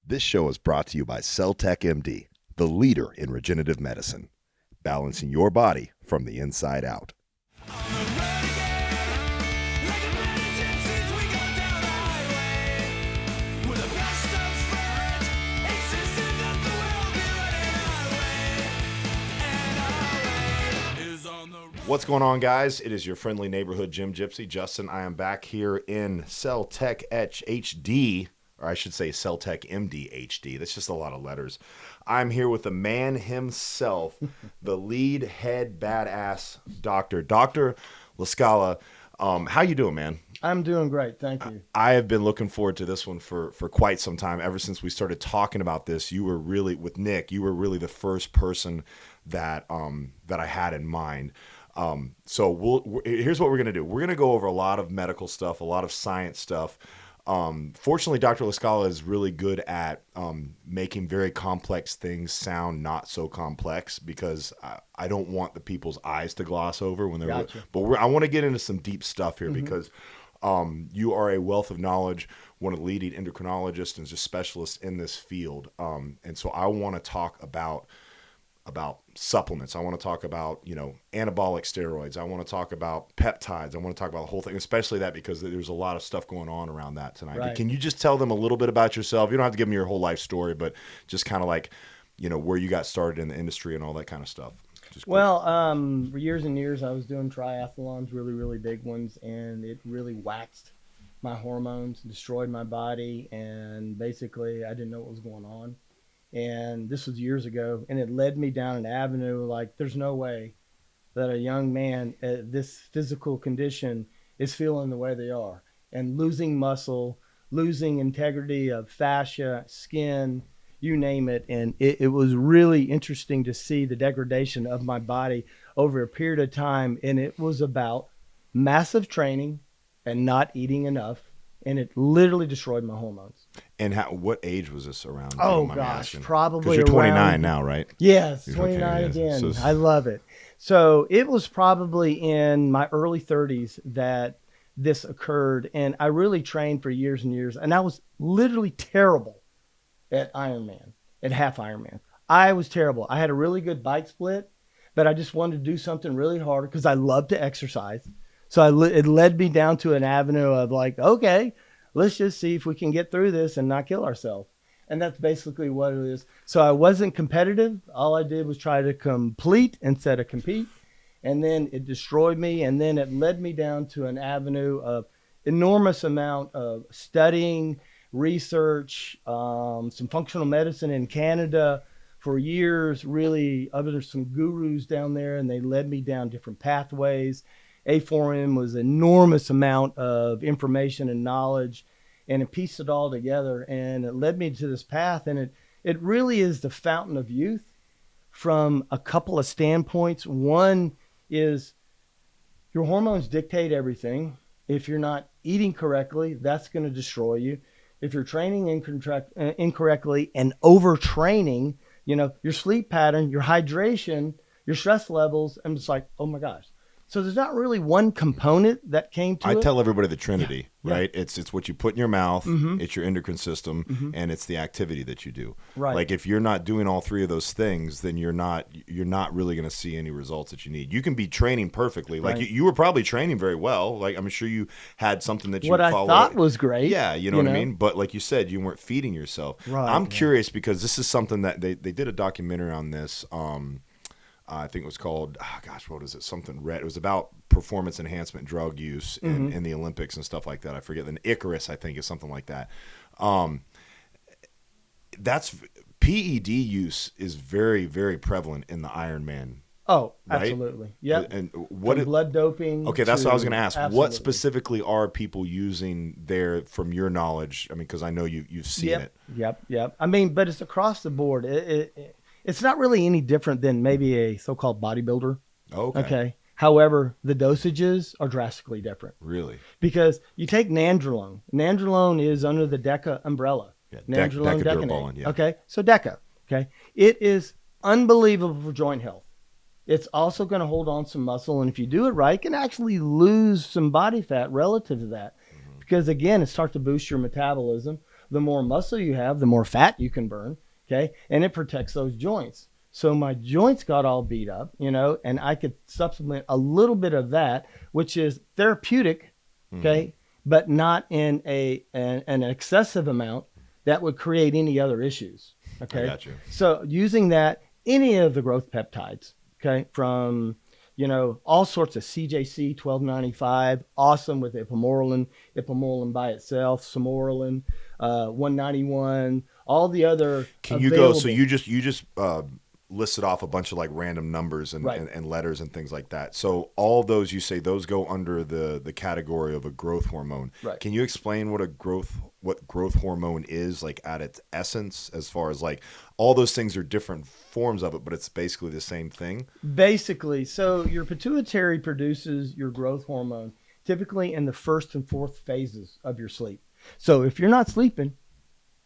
This show is brought to you by CelltechMD, the leader in regenerative medicine, balancing your body from the inside out. What's going on, guys? It is your friendly neighborhood Gym Gypsy, Justin. I am back here in CellTech HD, or I should say CelltechMD HD. That's just a lot of letters. I'm here with the man himself, the lead head badass doctor, Dr. Lascala. How you doing, man? I'm doing great, thank you. I have been looking forward to this one for quite some time. Ever since we started talking about this, you were really, with Nick, you were really the first person that that I had in mind. So here's what we're going to do. We're going to go over a lot of medical stuff, a lot of science stuff. Fortunately, Dr. Lascala is really good at making very complex things sound not so complex, because I don't want the people's eyes to gloss over when they're. Gotcha. But I want to get into some deep stuff here, because you are a wealth of knowledge, one of the leading endocrinologists and just specialists in this field. And so I want to talk about supplements. I want to talk about, anabolic steroids. I want to talk about peptides. I want to talk about the whole thing, especially that, because there's a lot of stuff going on around that tonight. Right. But can you just tell them a little bit about yourself? You don't have to give them your whole life story, but just kind of like, where you got started in the industry and all that kind of stuff. Well, for years and years, I was doing triathlons, really, really big ones, and it really waxed my hormones, destroyed my body, and basically I didn't know what was going on. And this was years ago, and it led me down an avenue like there's no way that a young man at this physical condition is feeling the way they are, and losing muscle, losing integrity of fascia, skin, you name it. And it was really interesting to see the degradation of my body over a period of time. And it was about massive training and not eating enough. And it literally destroyed my hormones. And what age was this around? Oh, gosh, probably because you're 29 now, right? Yes, You're 29 again. So I love it. So it was probably in my early 30s that this occurred. And I really trained for years and years. And I was literally terrible at Ironman, at half Ironman. I was terrible. I had a really good bike split, but I just wanted to do something really hard because I love to exercise. So it led me down to an avenue of like, okay, let's just see if we can get through this and not kill ourselves. And that's basically what it is. So I wasn't competitive. All I did was try to complete instead of compete. And then it destroyed me. And then it led me down to an avenue of enormous amount of studying, research, some functional medicine in Canada for years, really under some gurus down there. And they led me down different pathways. A4M was an enormous amount of information and knowledge, and it pieced it all together, and it led me to this path. And it really is the fountain of youth from a couple of standpoints. One is your hormones dictate everything. If you're not eating correctly, that's going to destroy you. If you're training incorrectly and overtraining, your sleep pattern, your hydration, your stress levels, I'm just like, oh my gosh. So there's not really one component that came to it. I tell everybody the Trinity, Yeah. right? It's what you put in your mouth, Mhm. it's your endocrine system, Mhm. and it's the activity that you do. Right. Like if you're not doing all three of those things, then you're not really going to see any results that you need. You can be training perfectly. Like Right. you were probably training very well. Like I'm sure you had something that you What I followed. thought was great. Yeah, you know what I mean? But like you said, you weren't feeding yourself. Right, I'm yeah. curious because this is something that they did a documentary on this. I think it was called, what is it? Something red. It was about performance enhancement drug use in the Olympics and stuff like that. I forget. Then Icarus, I think, is something like that. That's PED use is very, very prevalent in the Ironman. Oh, Right? absolutely. Yep. And From blood doping. Okay, that's what I was going to ask. Absolutely. What specifically are people using there, from your knowledge? I mean, because I know you've seen it. Yep. I mean, but it's across the board. It's not really any different than maybe a so-called bodybuilder. Okay. However, the dosages are drastically different Really? because you take nandrolone. Nandrolone is under the DECA umbrella. Yeah. Nandrolone Decadurbolin, decanate. yeah. Okay, so DECA. Okay, it is unbelievable for joint health. It's also going to hold on some muscle, and if you do it right, you can actually lose some body fat relative to that. Because again, it starts to boost your metabolism. The more muscle you have, the more fat you can burn. Okay. And it protects those joints. So my joints got all beat up, and I could supplement a little bit of that, which is therapeutic. Okay. But not in an excessive amount that would create any other issues. Okay. I got you. So using that, any of the growth peptides, okay, from all sorts of CJC 1295, awesome with ipamorelin by itself, samorelin, 191, all the other. Can you go? So you just listed off a bunch of like random numbers and, Right. and letters and things like that. So all those, you say those go under the category of a growth hormone. Right. Can you explain what growth hormone is, like at its essence, as far as like all those things are different forms of it, but it's basically the same thing? Basically, so your pituitary produces your growth hormone typically in the first and fourth phases of your sleep. So if you're not sleeping,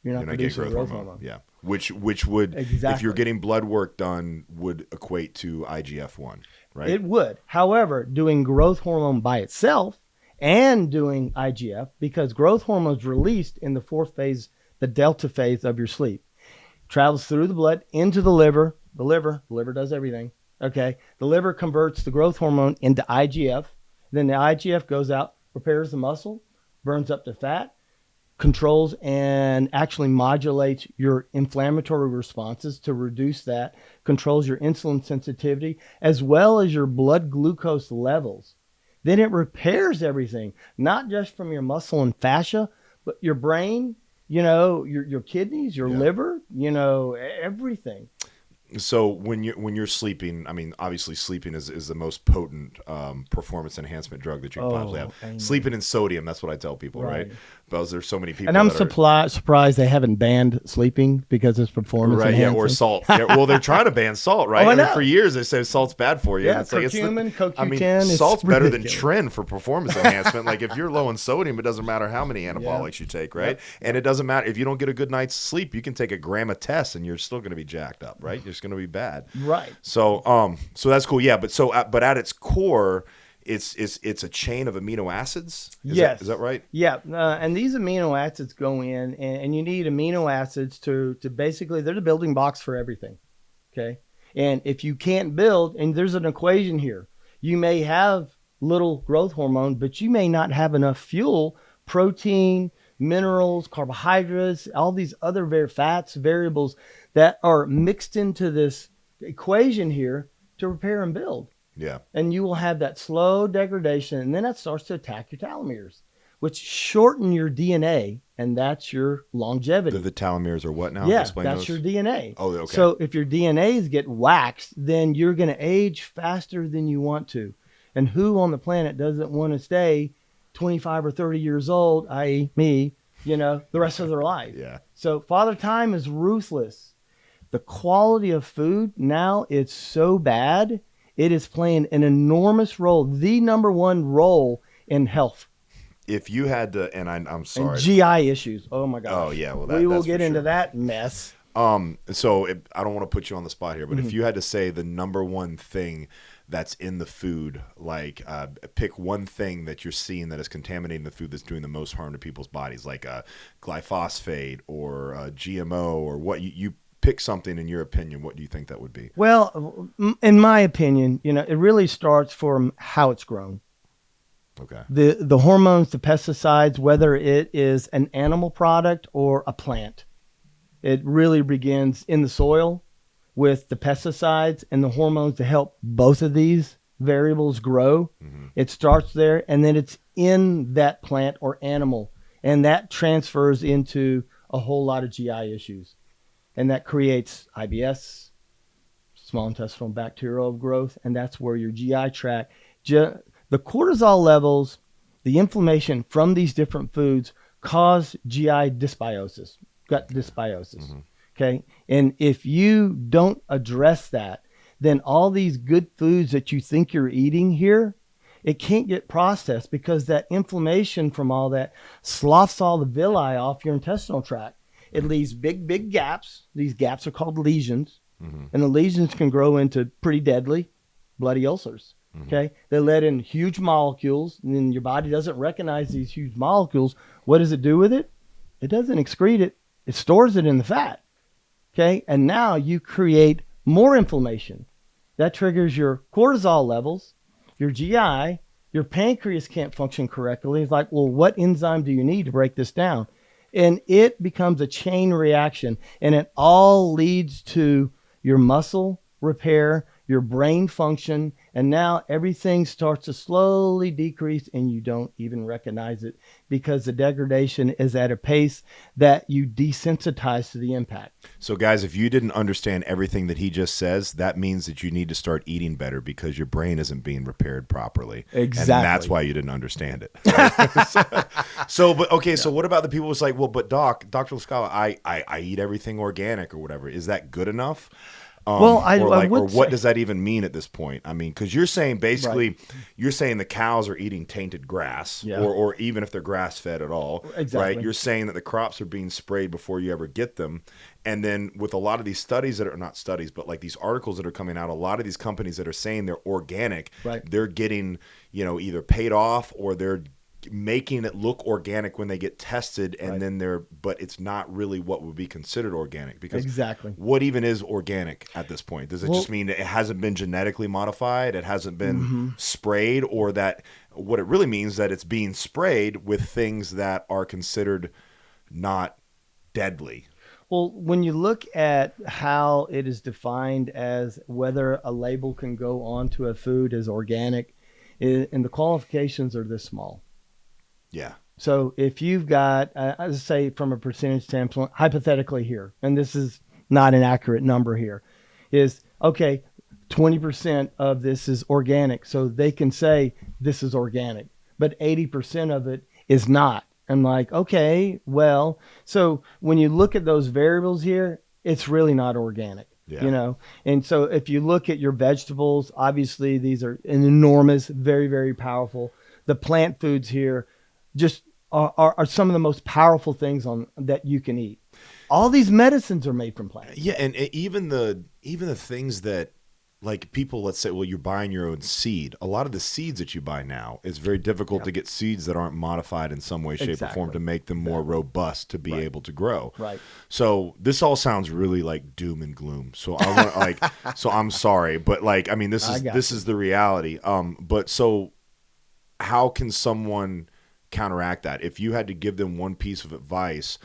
you're not producing growth hormone. Yeah. Which would, Exactly. if you're getting blood work done, would equate to IGF-1, right? It would. However, doing growth hormone by itself and doing IGF, because growth hormone is released in the fourth phase, the delta phase of your sleep, travels through the blood into the liver. The liver does everything. Okay. The liver converts the growth hormone into IGF. Then the IGF goes out, repairs the muscle, burns up the fat, controls and actually modulates your inflammatory responses to reduce that, controls your insulin sensitivity, as well as your blood glucose levels. Then it repairs everything, not just from your muscle and fascia, but your brain, your kidneys, your liver, everything. So when you're sleeping, I mean, obviously sleeping is the most potent performance enhancement drug that you can possibly have. Amen. Sleeping in sodium, that's what I tell people, right? Because there's so many people. And I'm surprised they haven't banned sleeping because it's performance right, enhancing. yeah, or salt. Yeah, well, they're trying to ban salt, right? Oh, I I mean, know. for years they say salt's bad for you. Yeah, and it's like curcumin, CoQ10. I mean, it's salt's better than ridiculous. Tren for performance enhancement. Like if you're low in sodium, it doesn't matter how many anabolics you take, right? Yep. And it doesn't matter if you don't get a good night's sleep. You can take a gram of test, and you're still going to be jacked up, right? You're just going to be bad. Right. So that's cool. Yeah, but at its core, it's a chain of amino acids. Yes. Is that right? Yeah. And these amino acids go in, and you need amino acids to basically, they're the building blocks for everything. Okay. And if you can't build, and there's an equation here, you may have little growth hormone, but you may not have enough fuel, protein, minerals, carbohydrates, all these other fats, variables that are mixed into this equation here to repair and build. Yeah. And you will have that slow degradation, and then that starts to attack your telomeres, which shorten your DNA, and that's your longevity. The telomeres are what now? Yeah, Explain that's those. your DNA. Oh, okay. So if your DNAs get waxed, then you're going to age faster than you want to. And who on the planet doesn't want to stay 25 or 30 years old, i.e. me, the rest of their life? Yeah. So Father Time is ruthless. The quality of food now, it's so bad. It is playing an enormous role, the number one role in health. If you had to, and I'm sorry. And GI issues. Oh my gosh. Oh yeah, well we will that's get for into sure. that mess. So I don't want to put you on the spot here, but if you had to say the number one thing that's in the food, like pick one thing that you're seeing that is contaminating the food that's doing the most harm to people's bodies, like glyphosate or GMO, or what you pick something in your opinion, what do you think that would be? Well, in my opinion, it really starts from how it's grown. Okay. The hormones, the pesticides, whether it is an animal product or a plant, it really begins in the soil with the pesticides and the hormones to help both of these variables grow. Mm-hmm. It starts there, and then it's in that plant or animal, and that transfers into a whole lot of GI issues. And that creates IBS, small intestinal bacterial growth, and that's where your GI tract, the cortisol levels, the inflammation from these different foods cause GI dysbiosis, gut dysbiosis. Mm-hmm. Okay. And if you don't address that, then all these good foods that you think you're eating here, it can't get processed because that inflammation from all that sloughs all the villi off your intestinal tract. It leaves big gaps. These gaps are called lesions. Mm-hmm. And the lesions can grow into pretty deadly bloody ulcers. Mm-hmm. Okay. They let in huge molecules, and then your body doesn't recognize these huge molecules. What does it do with it? It doesn't excrete it. It stores it in the fat. Okay. And now you create more inflammation. That triggers your cortisol levels, your GI, your pancreas can't function correctly. It's like, well, what enzyme do you need to break this down? And it becomes a chain reaction, and it all leads to your muscle repair, your brain function, and now everything starts to slowly decrease and you don't even recognize it because the degradation is at a pace that you desensitize to the impact. So guys, if you didn't understand everything that he just says, that means that you need to start eating better because your brain isn't being repaired properly. Exactly. And that's why you didn't understand it. Right? So what about the people who's like, well, but Dr. Lascala, I eat everything organic or whatever. Is that good enough? I would what say, does that even mean at this point? I mean, because you're saying basically, right. You're saying the cows are eating tainted grass, Yeah. or even if they're grass fed at all, Exactly. right? You're saying that the crops are being sprayed before you ever get them, and then with a lot of these studies that are not studies, but like these articles that are coming out, a lot of these companies that are saying they're organic, right. they're getting either paid off or they're making it look organic when they get tested, and right. then but it's not really what would be considered organic, because exactly. what even is organic at this point? Does it just mean that it hasn't been genetically modified, it hasn't been sprayed, or that what it really means that it's being sprayed with things that are considered not deadly? Well, when you look at how it is defined as whether a label can go onto a food as organic, and the qualifications are this small. Yeah. So if you've got, let's say from a percentage standpoint, hypothetically here, and this is not an accurate number here, is okay, 20% of this is organic. So they can say this is organic, but 80% of it is not. I'm like, okay, well, so when you look at those variables here, it's really not organic. Yeah. And so if you look at your vegetables, obviously these are an enormous, very, very powerful. The plant foods here just are some of the most powerful things that you can eat. All these medicines are made from plants. Yeah, and even the things that, like, people, let's say, well, you're buying your own seed. A lot of the seeds that you buy now, it's very difficult to get seeds that aren't modified in some way, shape, or form to make them more robust to be able to grow. Right. So this all sounds really like doom and gloom. So I want so I'm sorry, but I mean, this is the reality. But so how can someone counteract that? If you had to give them one piece of advice,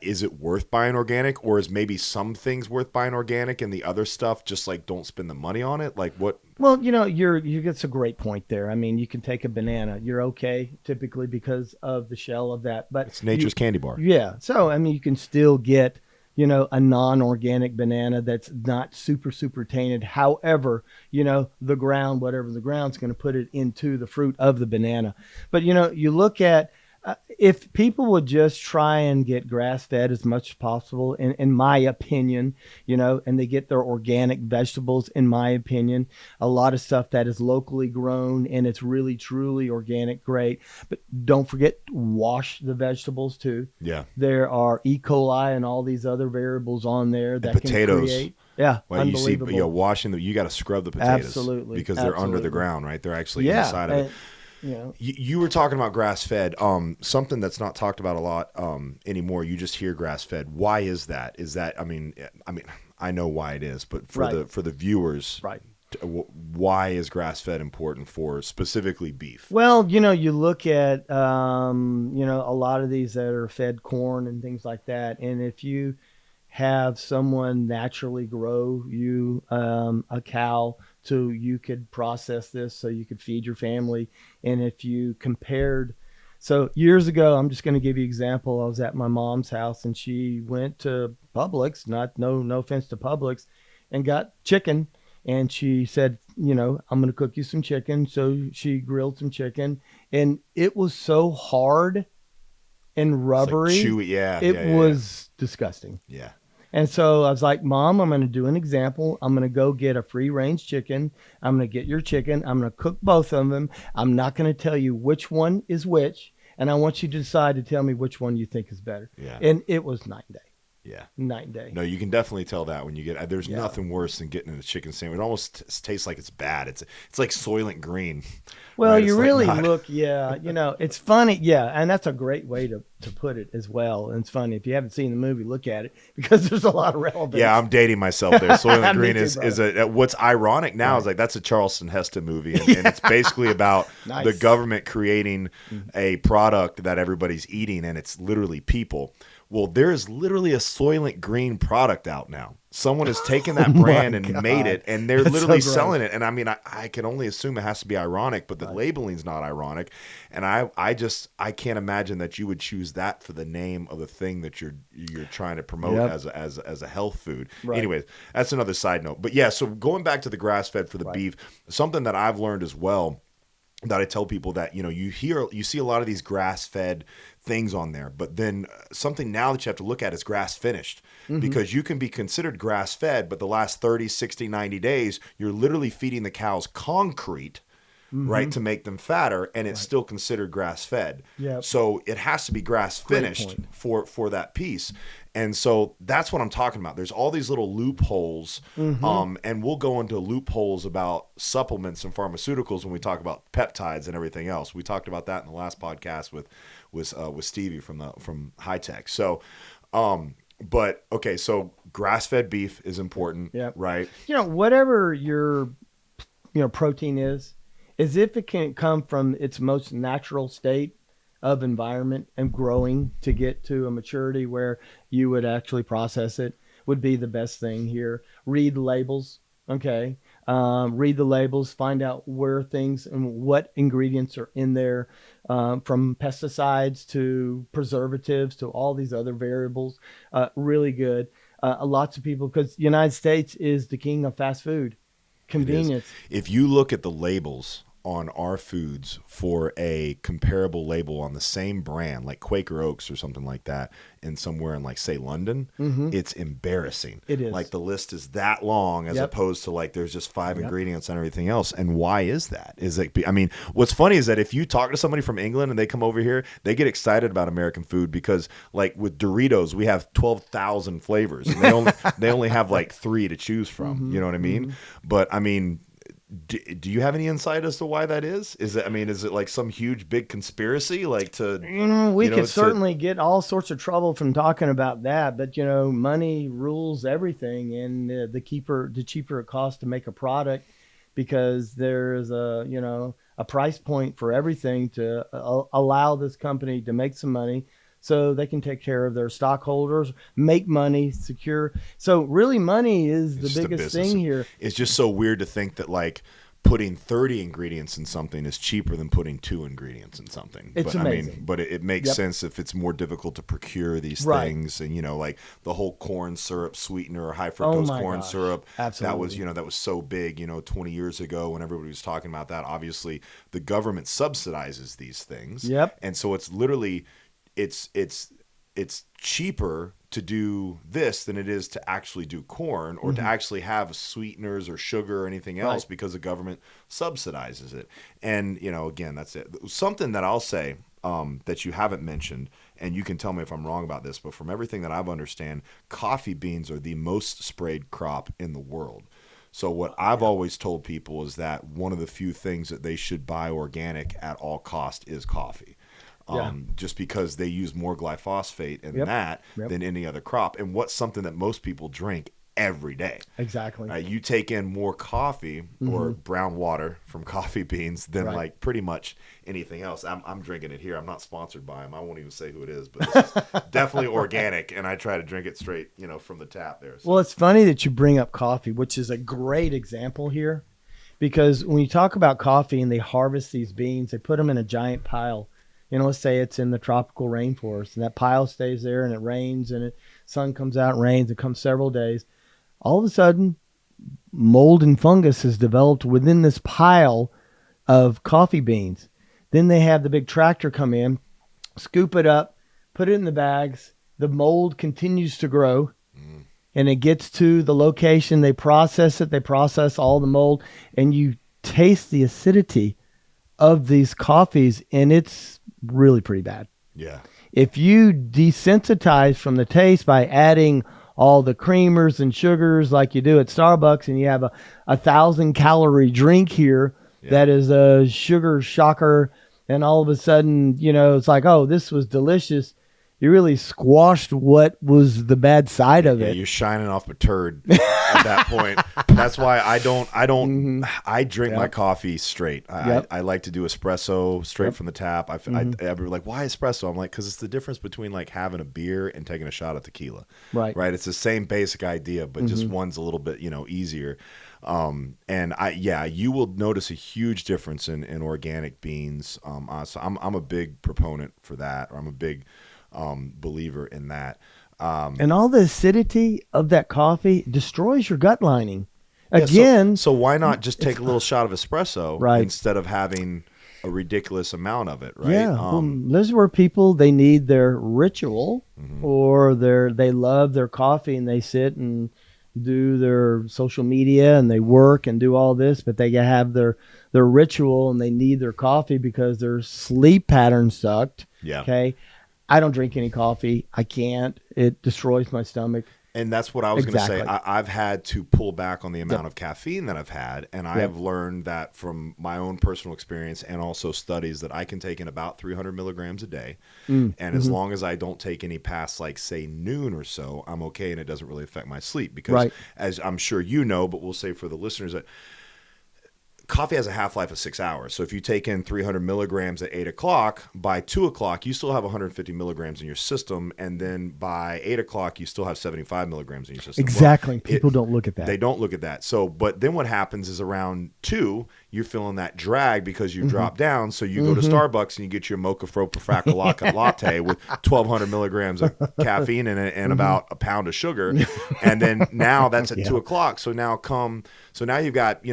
is it worth buying organic, or is maybe some things worth buying organic and the other stuff just don't spend the money on it? Like what? Well, you get a great point there. I mean, you can take a banana. You're okay typically because of the shell of that, but it's nature's candy bar. Yeah. So, I mean, you can still get, a non-organic banana that's not super, super tainted. However, the ground, whatever the ground's going to put it into the fruit of the banana. But, you look at, if people would just try and get grass-fed as much as possible, in my opinion, and they get their organic vegetables, in my opinion, a lot of stuff that is locally grown and it's really, truly organic, great. But don't forget, wash the vegetables too. Yeah. There are E. coli and all these other variables on there that potatoes. Can create. Yeah, well, unbelievable. You see, washing you got to scrub the potatoes. Absolutely. Because they're under the ground, right? They're actually inside of it. You were talking about grass-fed, something that's not talked about a lot anymore. You just hear grass-fed. Why is that? Is that I mean, I know why it is, but for the viewers, right? Why is grass-fed important for specifically beef? Well, you look at a lot of these that are fed corn and things like that, and if you have someone naturally grow you a cow so you could process this so you could feed your family. And if you compared, so years ago, I'm just going to give you an example. I was at my mom's house and she went to Publix, no offense to Publix, and got chicken. And she said, I'm going to cook you some chicken. So she grilled some chicken and it was so hard and rubbery. It's like chewy, yeah. It was disgusting. Yeah. And so I was like, Mom, I'm going to do an example. I'm going to go get a free range chicken. I'm going to get your chicken. I'm going to cook both of them. I'm not going to tell you which one is which. And I want you to decide to tell me which one you think is better. Yeah. And it was night and day. Yeah. night and day. No, you can definitely tell that when you get. There's Yeah. nothing worse than getting a chicken sandwich. It almost tastes like it's bad. It's like Soylent Green, Well, right? you It's like really not. look, yeah, it's funny. Yeah. And that's a great way to put it as well. And it's funny. If you haven't seen the movie, look at it because there's a lot of relevance. Yeah, I'm dating myself there. Soylent Me Green too, is brother. what's ironic now Right. is like that's a Charleston Heston movie, and it's basically about the Nice. government creating a product that everybody's eating, and it's literally people. Well, there's literally a Soylent Green product out now. Someone has taken that brand My and made God. it, and they're That's literally so gross. selling it. And I mean, I can only assume it has to be ironic, but the labeling's not ironic. And I can't imagine that you would choose that for the name of the thing that you're trying to promote Yep. as a health food. Right. Anyways, that's another side note. But yeah, so going back to the grass fed for the beef, something that I've learned as well that I tell people that you see a lot of these grass fed things on there, but then something now that you have to look at is grass finished, because you can be considered grass fed, but the last 30, 60, 90 days you're literally feeding the cows concrete, right, to make them fatter, and it's still considered grass fed. Yep. So it has to be grass finished for that piece. And so that's what I'm talking about. There's all these little loopholes, and we'll go into loopholes about supplements and pharmaceuticals when we talk about peptides and everything else. We talked about that in the last podcast with Stevie from High Tech. So, but okay, so grass-fed beef is important, Yep. right? Whatever your protein is, as if it can come from its most natural state of environment and growing to get to a maturity where you would actually process it, would be the best thing here. Read the labels. Okay. Read the labels, find out where things and what ingredients are in there, from pesticides to preservatives to all these other variables. Really good. Lots of people, because the United States is the king of fast food, convenience. If you look at the labels on our foods for a comparable label on the same brand, like Quaker Oats or something like that, in somewhere in like say London, it's embarrassing. It is. Like the list is that long as Yep. opposed to like there's just 5 ingredients and everything else. And why is that? Is it? I mean, what's funny is that if you talk to somebody from England and they come over here, they get excited about American food because like with Doritos, we have 12,000 flavors, and they only have like 3 to choose from. You know what I mean? But I mean, do you have any insight as to why that is? Is it like some huge big conspiracy, like to We could certainly get all sorts of trouble from talking about that, but money rules everything, and the cheaper it costs to make a product, because there's a price point for everything to allow this company to make some money, so they can take care of their stockholders, make money, secure. So really, money is the biggest thing here. It's just so weird to think that like putting 30 ingredients in something is cheaper than putting 2 ingredients in something. It's but amazing. I mean, but it makes sense if it's more difficult to procure these things, and like the whole corn syrup sweetener or high fructose corn syrup. Absolutely. That was so big, 20 years ago when everybody was talking about that. Obviously, the government subsidizes these things. Yep. And so it's literally it's cheaper to do this than it is to actually do corn or to actually have sweeteners or sugar or anything else, because the government subsidizes it. And again, that's it. Something that I'll say that you haven't mentioned, and you can tell me if I'm wrong about this, but from everything that I've understand, coffee beans are the most sprayed crop in the world. So what I've always told people is that one of the few things that they should buy organic at all cost is coffee. Just because they use more glyphosate in that than any other crop. And what's something that most people drink every day? Exactly. You take in more coffee or brown water from coffee beans than like pretty much anything else. I'm drinking it here. I'm not sponsored by them. I won't even say who it is, but this is definitely organic, and I try to drink it straight, from the tap there. So. Well, it's funny that you bring up coffee, which is a great example here, because when you talk about coffee and they harvest these beans, they put them in a giant pile. Let's say it's in the tropical rainforest, and that pile stays there, and it rains, and sun comes out and rains. It comes several days. All of a sudden, mold and fungus has developed within this pile of coffee beans. Then they have the big tractor come in, scoop it up, put it in the bags. The mold continues to grow, and it gets to the location. They process it. They process all the mold, and you taste the acidity of these coffees, and it's really pretty bad. Yeah. if you desensitize from the taste by adding all the creamers and sugars like you do at Starbucks, and you have a 1,000-calorie drink here that is a sugar shocker, and all of a sudden, it's like, oh, this was delicious. You really squashed what was the bad side of it. You're shining off a turd at that point. That's why I drink my coffee straight. I like to do espresso straight from the tap. Everybody's like, why espresso? I'm like, because it's the difference between like having a beer and taking a shot of tequila. Right. It's the same basic idea, but just one's a little bit, easier. And you will notice a huge difference in organic beans. So I'm a big proponent for that, or I'm a big believer in that. And all the acidity of that coffee destroys your gut lining. Again, so why not just take a little shot of espresso instead of having a ridiculous amount of it, right? Yeah, those are where people, they need their ritual, or they love their coffee, and they sit and do their social media and they work and do all this, but they have their ritual, and they need their coffee because their sleep pattern sucked. Yeah. Okay. I don't drink any coffee. I can't. It destroys my stomach. And that's what I was going to say. I've had to pull back on the amount of caffeine that I've had. And I have learned that from my own personal experience and also studies that I can take in about 300 milligrams a day. And as long as I don't take any past, like, say, noon or so, I'm okay. And it doesn't really affect my sleep. Because as I'm sure you know, but we'll say for the listeners that coffee has a half-life of 6 hours. So if you take in 300 milligrams at 8 o'clock, by 2 o'clock, you still have 150 milligrams in your system. And then by 8 o'clock, you still have 75 milligrams in your system. Exactly. People don't look at that. They don't look at that. So, but then what happens is around 2, you're feeling that drag because you drop down. So you go to Starbucks and you get your mocha fropa fracca latte with 1,200 milligrams of caffeine in it and about a pound of sugar. And then now that's at 2 o'clock. So now you've got,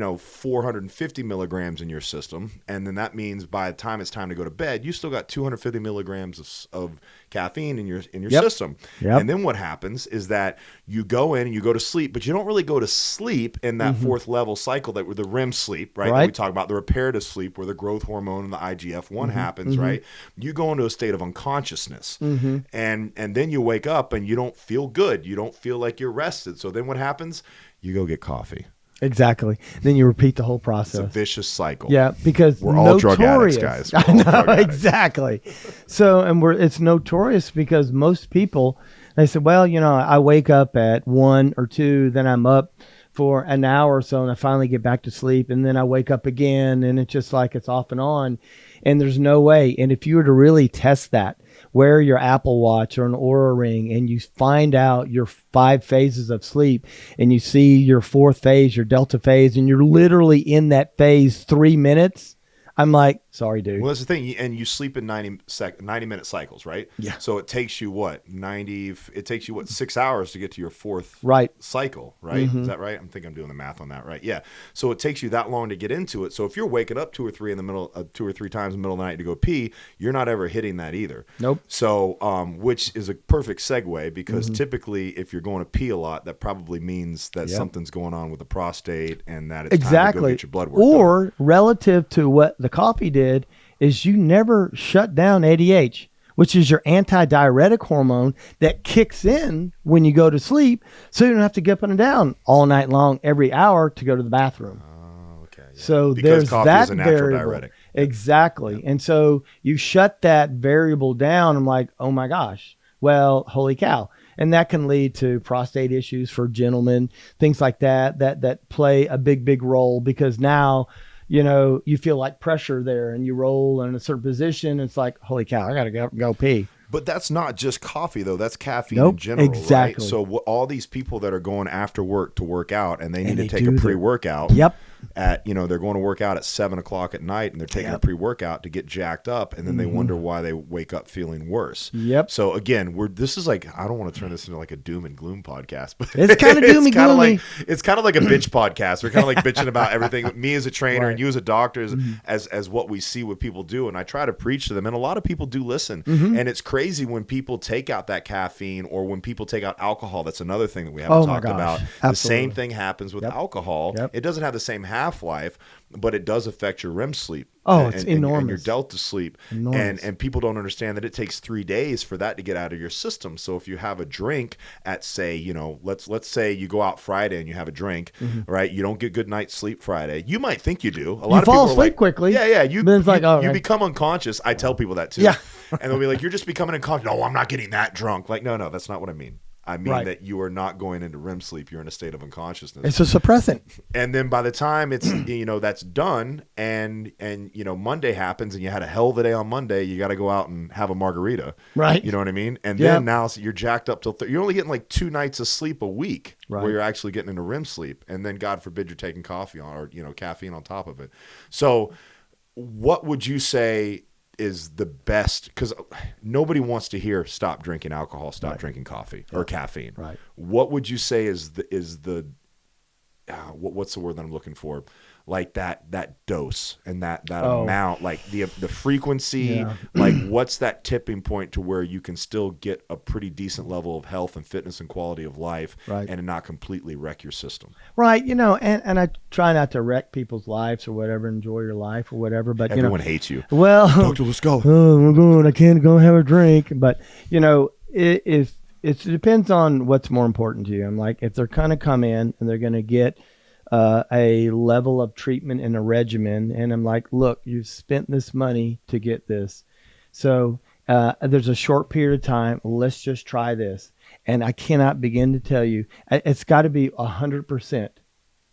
450 milligrams in your system. And then that means by the time it's time to go to bed, you still got 250 milligrams of caffeine in your system. And then what happens is that you go in and you go to sleep, but you don't really go to sleep in that fourth level cycle that with the REM sleep, right? That we talk about, the reparative sleep, where the growth hormone and the IGF-1 happens, right? You go into a state of unconsciousness, and then you wake up and you don't feel good. You don't feel like you're rested. So then what happens? You go get coffee. Exactly. Then you repeat the whole process. It's a vicious cycle. Yeah, because we're all drug addicts, guys. I know, exactly. So, and it's notorious because most people, they say, well, I wake up at 1 or 2, then I'm up for an hour or so, and I finally get back to sleep, and then I wake up again, and it's just like it's off and on, and there's no way. And if you were to really test that, wear your Apple Watch or an Oura Ring, and you find out your 5 phases of sleep, and you see your 4th phase, your delta phase, and you're literally in that phase 3 minutes, I'm like, sorry, dude. Well, that's the thing. And you sleep in 90-minute cycles, right? Yeah. So it takes you, 6 hours to get to your 4th cycle, right? Is that right? I think I'm doing the math on that, right? Yeah. So it takes you that long to get into it. So if you're waking up 2 or 3 times in the middle of the night to go pee, you're not ever hitting that either. Nope. So, which is a perfect segue, because typically if you're going to pee a lot, that probably means that something's going on with the prostate and that it's time to go get your blood work done. Relative to what the coffee did, is you never shut down ADH, which is your antidiuretic hormone that kicks in when you go to sleep, so you don't have to get up and down all night long every hour to go to the bathroom. Oh, okay. Yeah. So because there's coffee that is a natural variable. diuretic. Exactly. Yeah. And so you shut that variable down. I'm like, oh my gosh, well, holy cow. And that can lead to prostate issues for gentlemen, things like that play a big role, because now you feel like pressure there, and you roll in a certain position. It's like, holy cow, I got to go pee. But that's not just coffee, though. That's caffeine in general, exactly. Right? So all these people that are going after work to work out, and they need to take a pre-workout. They're going to work out at 7 o'clock at night, and they're taking a pre-workout to get jacked up, and then they wonder why they wake up feeling worse. So again, this is like, I don't want to turn this into like a doom and gloom podcast, but it's kind of doom and gloomy. It's kind of like a bitch podcast. We're kind of like bitching about everything. Me as a trainer and you as a doctor, as what we see what people do, and I try to preach to them, and a lot of people do listen. And it's crazy when people take out that caffeine, or when people take out alcohol. That's another thing that we haven't talked about. Absolutely. The same thing happens with alcohol. It doesn't have the same half-life, but it does affect your REM sleep. Oh, it's enormous. And your delta sleep. Enormous. And people don't understand that it takes 3 days for that to get out of your system. So if you have a drink at, say, you know, let's say you go out Friday and you have a drink, right? You don't get good night's sleep Friday. You might think you do. A lot of people fall are asleep like, quickly. Yeah. You Become unconscious. I tell people that too. Yeah. And they'll be like, you're just becoming unconscious. No, I'm not getting that drunk. Like, no, that's not what I mean. I mean that you are not going into REM sleep. You're in a state of unconsciousness. It's a suppressant. And then by the time it's, you know, that's done and, you know, Monday happens and you had a hell of a day on Monday, you got to go out and have a margarita. Right. You know what I mean? And then now you're jacked up till, you're only getting like 2 nights of sleep a week where you're actually getting into REM sleep. And then God forbid you're taking coffee on, or, you know, caffeine on top of it. So what would you say is the best, because nobody wants to hear stop drinking alcohol, stop drinking coffee or caffeine. Right. What would you say is the what's the word that I'm looking for? Like that dose and that amount, like the frequency, like what's that tipping point to where you can still get a pretty decent level of health and fitness and quality of life and not completely wreck your system? Right. You know, and I try not to wreck people's lives or whatever, enjoy your life or whatever, but everyone hates you. Well, Doctor, let's go. Oh, we're going, I can't go have a drink. But, you know, it depends on what's more important to you. I'm like, if they're going to come in and they're going to get a level of treatment and a regimen, and I'm like, look, you've spent this money to get this, so there's a short period of time, let's just try this. And I cannot begin to tell you, it's got to be 100%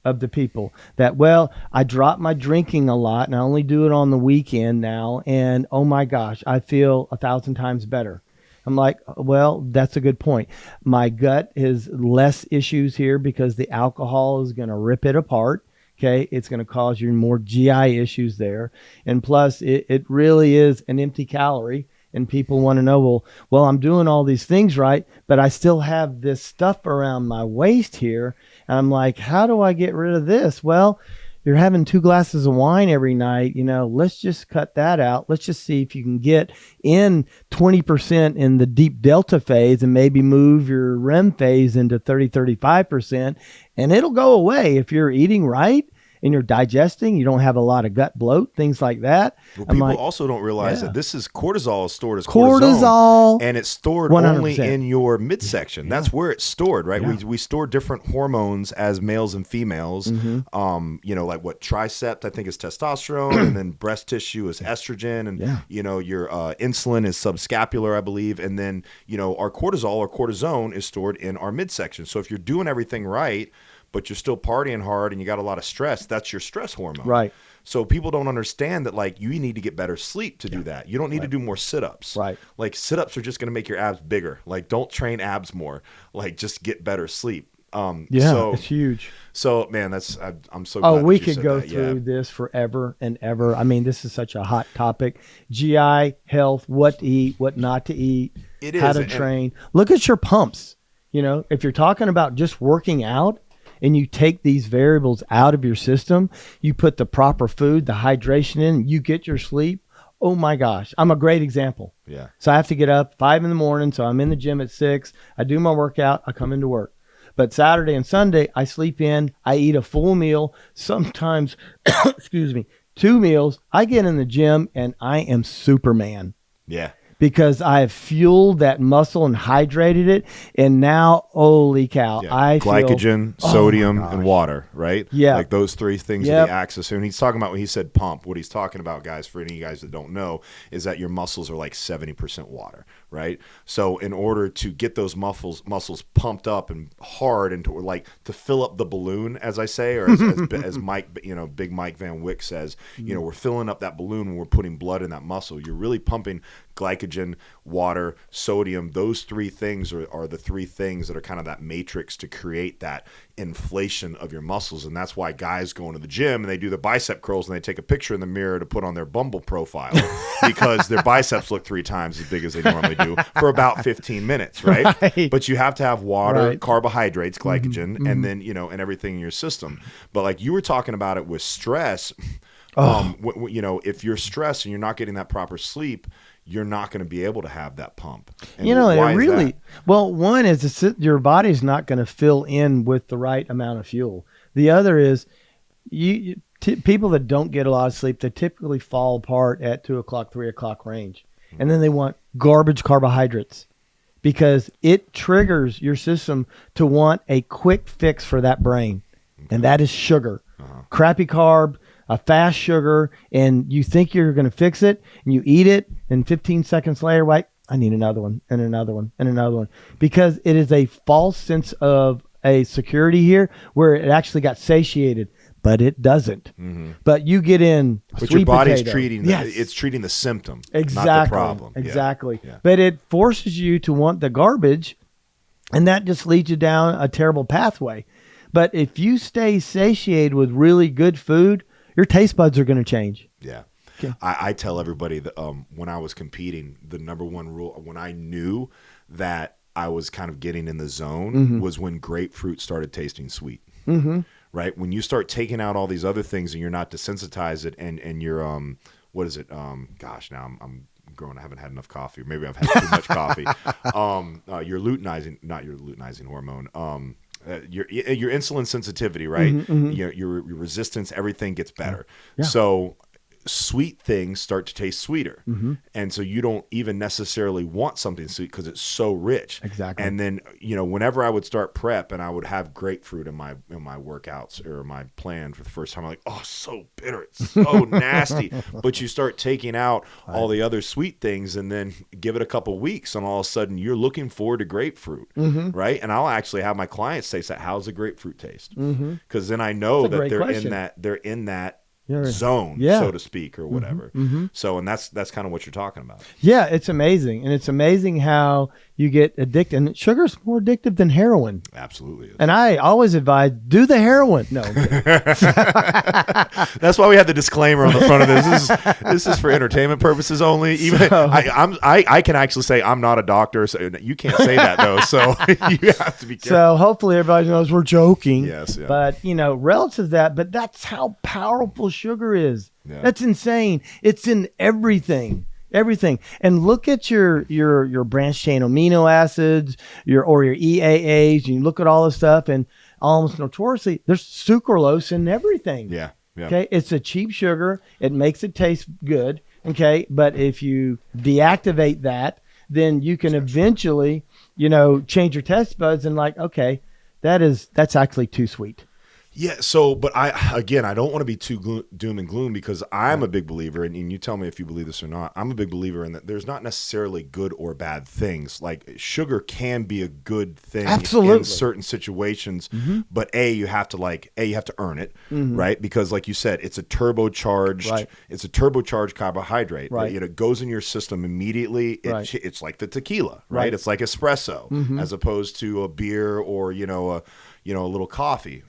of the people that, well, I dropped my drinking a lot and I only do it on the weekend now, and oh my gosh, I feel 1,000 times better. I'm like, well, that's a good point. My gut has less issues here because the alcohol is going to rip it apart. Okay. It's going to cause you more GI issues there. And plus it really is an empty calorie. And people want to know, well, I'm doing all these things right, but I still have this stuff around my waist here. And I'm like, how do I get rid of this? Well, you're having 2 glasses of wine every night. You know, let's just cut that out. Let's just see if you can get in 20% in the deep delta phase and maybe move your REM phase into 35%, and it'll go away if you're eating right and you're digesting, you don't have a lot of gut bloat, things like that. Well, people also don't realize that this is cortisol is stored as cortisol, and it's stored 100%. Only in your midsection. That's where it's stored, right? We store different hormones as males and females. You know, like what triceps, I think, is testosterone, and then breast tissue is estrogen, and you know, your insulin is subscapular, I believe, and then, you know, our cortisol or cortisone is stored in our midsection. So if you're doing everything right, but you're still partying hard and you got a lot of stress, that's your stress hormone. Right. So people don't understand that, like, you need to get better sleep to do that. You don't need to do more sit-ups. Right. Like, sit-ups are just going to make your abs bigger. Like, don't train abs more. Like, just get better sleep. So it's huge. So, man, I'm so glad we that you could said go that. through this forever and ever. I mean, this is such a hot topic. GI, health, what to eat, what not to eat, how to train. Look at your pumps. You know, if you're talking about just working out, and you take these variables out of your system, you put the proper food, the hydration in, you get your sleep. Oh my gosh, I'm a great example. Yeah. So I have to get up 5 a.m. So I'm in the gym at 6. I do my workout. I come into work. But Saturday and Sunday, I sleep in. I eat a full meal. Sometimes, 2 meals. I get in the gym and I am Superman. Yeah. Because I have fueled that muscle and hydrated it, and now, holy cow, I feel glycogen, sodium, and water, right? Yeah, like those 3 things are the axis. And he's talking about, when he said pump, what he's talking about, guys, for any of you guys that don't know, is that your muscles are like 70% water, right? So in order to get those muscles pumped up and hard, and to fill up the balloon, as I say, or as Mike, you know, Big Mike Van Wyck says, you know, we're filling up that balloon when we're putting blood in that muscle. You're really pumping glycogen, water, sodium. Those 3 things are the 3 things that are kind of that matrix to create that inflation of your muscles. And that's why guys go into the gym and they do the bicep curls and they take a picture in the mirror to put on their Bumble profile because their biceps look 3 times as big as they normally do for about 15 minutes, right? But you have to have water, carbohydrates, glycogen, and then, you know, and everything in your system. But like you were talking about it with stress, you know, if you're stressed and you're not getting that proper sleep, you're not going to be able to have that pump. And you know, it really, well, one is your body's not going to fill in with the right amount of fuel. The other is People that don't get a lot of sleep, they typically fall apart at 2 o'clock, 3 o'clock range. And then they want garbage carbohydrates because it triggers your system to want a quick fix for that brain. And that is sugar. Crappy carb, a fast sugar, and you think you're going to fix it, and you eat it, and 15 seconds later, wait, I need another one, and another one, and another one. Because it is a false sense of a security here where it actually got satiated. But it doesn't. But you get in but sweet your body's potato. treating Yes. it's treating the symptom, Exactly. not the problem. Exactly. Yeah. But it forces you to want the garbage, and that just leads you down a terrible pathway. But if you stay satiated with really good food, your taste buds are going to change. Yeah. Okay. I tell everybody that when I was competing, the number one rule, when I knew that I was kind of getting in the zone, was when grapefruit started tasting sweet. Right? When you start taking out all these other things and you're not desensitized it, and you're what is it? Gosh, now I'm growing. I haven't had enough coffee. Or maybe I've had too much coffee. Your luteinizing, not your luteinizing hormone. Your insulin sensitivity, right? Your resistance, everything gets better. Yeah. So sweet things start to taste sweeter, and so you don't even necessarily want something sweet because it's so rich. Exactly. And then whenever I would start prep and I would have grapefruit in my workouts or my plan for the first time, I'm like, oh, so bitter, it's so nasty. But you start taking out all the other sweet things, and then give it a couple weeks, and all of a sudden you're looking forward to grapefruit, right? And I'll actually have my clients taste that. How's the grapefruit taste? Because then I know that they're in that zone, so to speak, or whatever. So, and that's kind of what you're talking about. Yeah, it's amazing. And it's amazing how you get addicted. And sugar's more addictive than heroin. Absolutely is. And I always advise, do the heroin. No. I'm kidding. That's why we had the disclaimer on the front of this. This is for entertainment purposes only. Even I can actually say I'm not a doctor, so you can't say that though. So you have to be careful. So hopefully everybody knows we're joking. Yes, yeah. But relative to that, but that's how powerful sugar is. Yeah. That's insane. It's in everything. And look at your branched chain amino acids, your EAAs, and you look at all this stuff, and almost notoriously there's sucralose in everything. Yeah. Okay, it's a cheap sugar. It makes it taste good. Okay, but if you deactivate that, then you can eventually, change your taste buds and okay, that's actually too sweet. Yeah. So, but I don't want to be too doom and gloom, because I'm a big believer, and you tell me if you believe this or not. I'm a big believer in that there's not necessarily good or bad things. Like sugar can be a good thing in certain situations, but you have to earn it, right? Because like you said, it's a turbocharged carbohydrate. Right. It goes in your system immediately. It's like the tequila, right? It's like espresso, as opposed to a beer or a little coffee.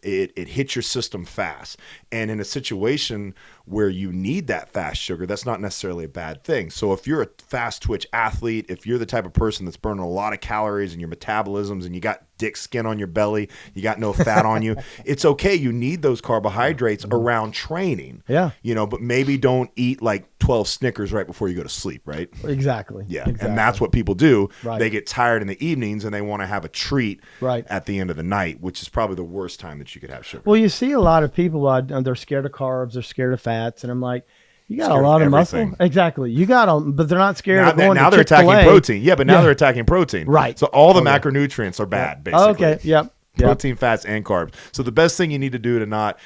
It hits your system fast. And in a situation where you need that fast sugar, that's not necessarily a bad thing. So if you're a fast twitch athlete, if you're the type of person that's burning a lot of calories in your metabolisms, and you got dick skin on your belly, you got no fat on you, it's okay. You need those carbohydrates around training. Yeah. But maybe don't eat like 12 Snickers right before you go to sleep, right? Exactly. Yeah. Exactly. And that's what people do. Right. They get tired in the evenings and they want to have a treat at the end of the night, which is probably the worst time that you could have sugar. Well, you see a lot of people, they're scared of carbs, they're scared of fats, and I'm like, you got a lot of muscle. Exactly. You got them, but they're not scared of going to Chick-fil-A. Now they're attacking protein. Yeah, but now they're attacking protein. Right. So all the macronutrients are bad, basically. Okay, yep. Protein, fats, and carbs. So the best thing you need to do to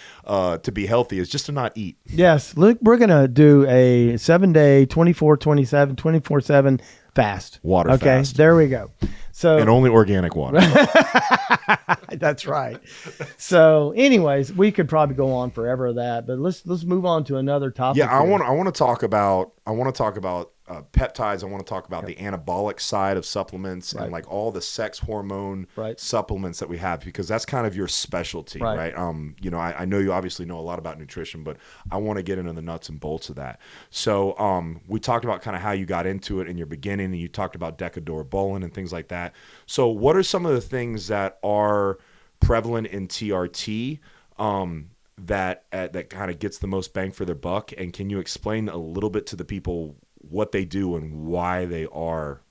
be healthy is just to not eat. Yes. Look, we're going to do a 7-day, 24/7 fast. Water fast. Okay, there we go. So, and only organic water. That's right. So anyways, we could probably go on forever of that, but let's move on to another topic. Yeah, I want to talk about peptides. I want to talk about the anabolic side of supplements and like all the sex hormone supplements that we have, because that's kind of your specialty, right? I know you obviously know a lot about nutrition, but I want to get into the nuts and bolts of that. So we talked about kind of how you got into it in your beginning, and you talked about decadorabulin and things like that. So what are some of the things that are prevalent in TRT that kind of gets the most bang for their buck? And can you explain a little bit to the people what they do and why they are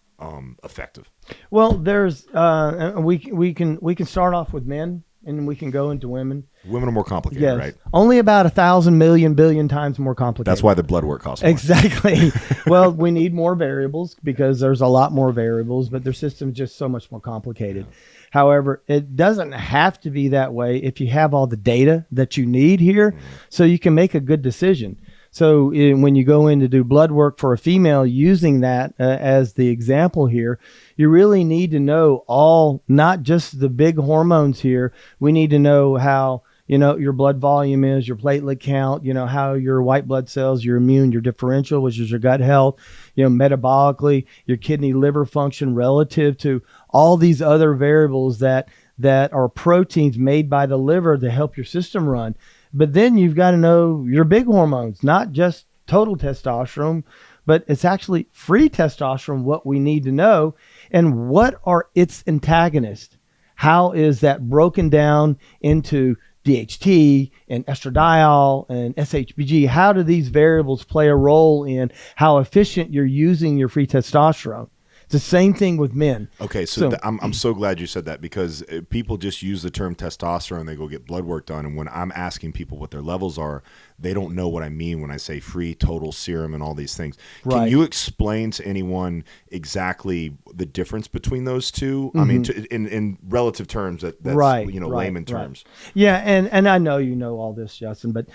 effective? Well, there's we can start off with men. and we can go into women. Women are more complicated, Yes. right? Only about 1,000 million billion times more complicated. That's why the blood work costs more. Exactly. Well, we need more variables because there's a lot more variables, but their system's just so much more complicated. Yeah. However, it doesn't have to be that way if you have all the data that you need here, so you can make a good decision. So when you go in to do blood work for a female using that as the example here, you really need to know all, not just the big hormones here. We need to know how, your blood volume is, your platelet count, how your white blood cells, your immune, your differential, which is your gut health, metabolically, your kidney liver function relative to all these other variables that are proteins made by the liver to help your system run. But then you've got to know your big hormones, not just total testosterone, but it's actually free testosterone, what we need to know, and what are its antagonists. How is that broken down into DHT and estradiol and SHBG? How do these variables play a role in how efficient you're using your free testosterone? It's the same thing with men. Okay, so I'm so glad you said that, because people just use the term testosterone, they go get blood work done, and when I'm asking people what their levels are, they don't know what I mean when I say free, total, serum, and all these things. Right. Can you explain to anyone exactly the difference between those two? I mean, in relative terms, that's layman terms. Yeah, and I know you know all this, Justin, but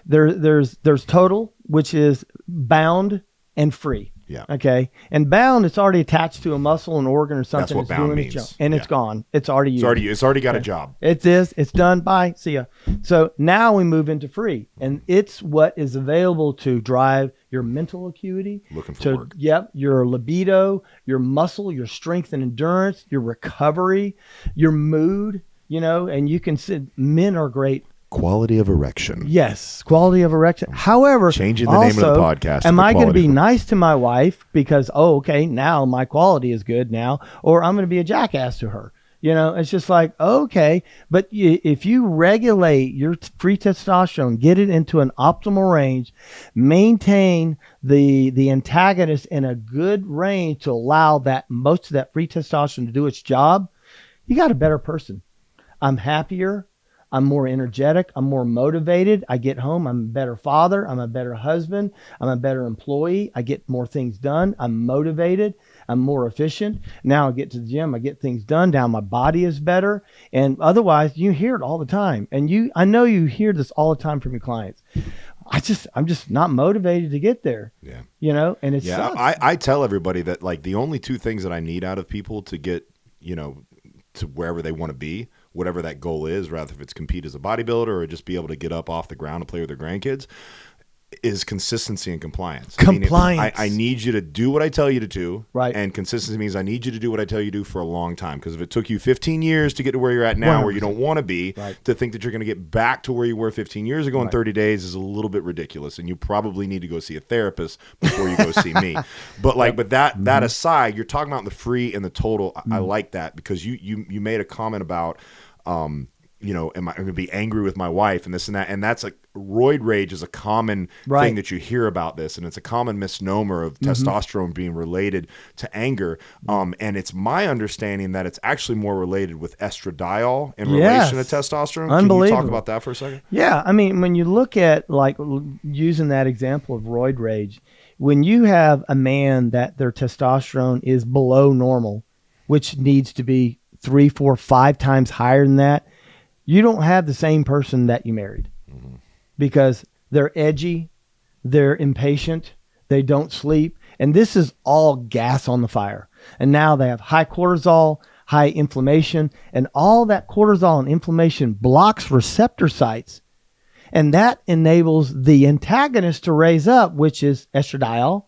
there's total, which is bound and free. Yeah. Okay. And bound, it's already attached to a muscle, an organ, or something. That's what bound means. It's gone. It's already used. It's already got a job. It is. It's done. Bye. See ya. So now we move into free, and it's what is available to drive your mental acuity. Looking for work. Yep. Your libido, your muscle, your strength and endurance, your recovery, your mood. And you can see men are great. Quality of erection. Yes, quality of erection. However, changing the name of the podcast. Am I going to be nice to my wife because, okay, now my quality is good now, or I'm going to be a jackass to her? It's just like, okay, but if you regulate your free testosterone, get it into an optimal range, maintain the antagonist in a good range to allow that most of that free testosterone to do its job, you got a better person. I'm happier. I'm more energetic. I'm more motivated. I get home. I'm a better father. I'm a better husband. I'm a better employee. I get more things done. I'm motivated. I'm more efficient. Now I get to the gym. I get things done. Now my body is better. And otherwise, you hear it all the time. And I know you hear this all the time from your clients. I'm just not motivated to get there. Yeah. And it's I tell everybody that, like, the only two things that I need out of people to get, to wherever they want to be, whatever that goal is, rather if it's compete as a bodybuilder or just be able to get up off the ground and play with their grandkids, is consistency and compliance. I need you to do what I tell you to do. Right. And consistency means I need you to do what I tell you to do for a long time. Because if it took you 15 years to get to where you're at now, where you don't want to be, to think that you're going to get back to where you were 15 years ago in 30 days is a little bit ridiculous. And you probably need to go see a therapist before you go see me. But that aside, you're talking about the free and the total. I like that, because you made a comment about am I going to be angry with my wife and this and that? And that's like, roid rage is a common thing that you hear about this. And it's a common misnomer of testosterone being related to anger. And it's my understanding that it's actually more related with estradiol in relation to testosterone. Can you talk about that for a second? Yeah. I mean, when you look at, like, using that example of roid rage, when you have a man that their testosterone is below normal, which needs to be 3, 4, 5 times higher than that, you don't have the same person that you married, because they're edgy, they're impatient, they don't sleep, and this is all gas on the fire. And now they have high cortisol, high inflammation, and all that cortisol and inflammation blocks receptor sites, and that enables the antagonist to raise up, which is estradiol.